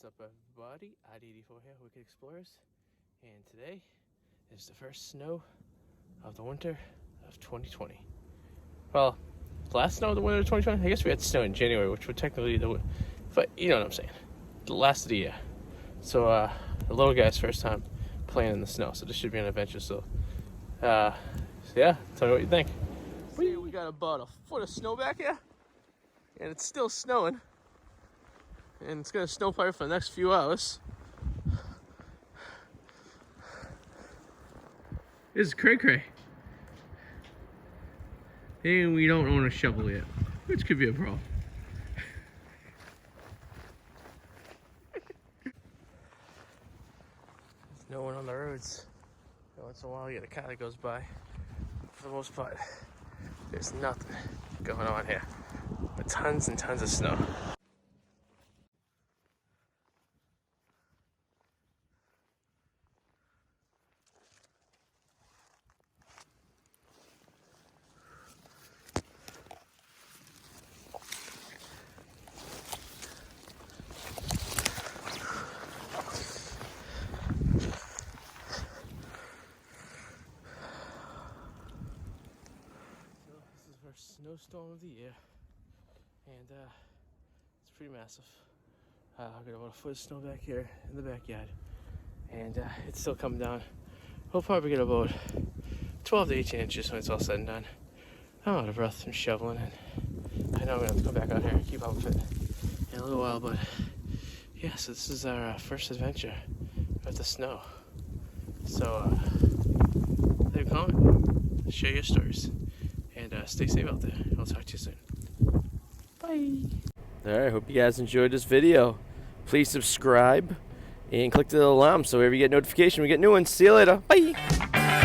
What's up, everybody? Arty here, Wicked Explorers, and today is the first snow of the winter of 2020. Well, the last snow of the winter of 2020? I guess we had snow in January, which would technically but you know what I'm saying. The last of the year. So, the little guy's first time playing in the snow, so this should be an adventure. So yeah, tell me what you think. We got about a foot of snow back here, and it's still snowing. And it's gonna snow probably for the next few hours. This is cray cray. And we don't own a shovel yet, which could be a problem. There's no one on the roads. Once in a while you get a car that goes by. For the most part, there's nothing going on here. But tons and tons of snow. First snowstorm of the year, and it's pretty massive. I've got about a foot of snow back here in the backyard, and it's still coming down. We'll probably get about 12 to 18 inches when it's all said and done. I'm out of breath from shoveling, and I know I'm gonna have to come back out here and keep up with it in a little while, but yeah, so this is our first adventure with the snow. So leave a comment, share your stories. And stay safe out there. I'll talk to you soon. Bye. Alright, hope you guys enjoyed this video. Please subscribe and click the little alarm so whenever you get notification, we get new ones. See you later. Bye.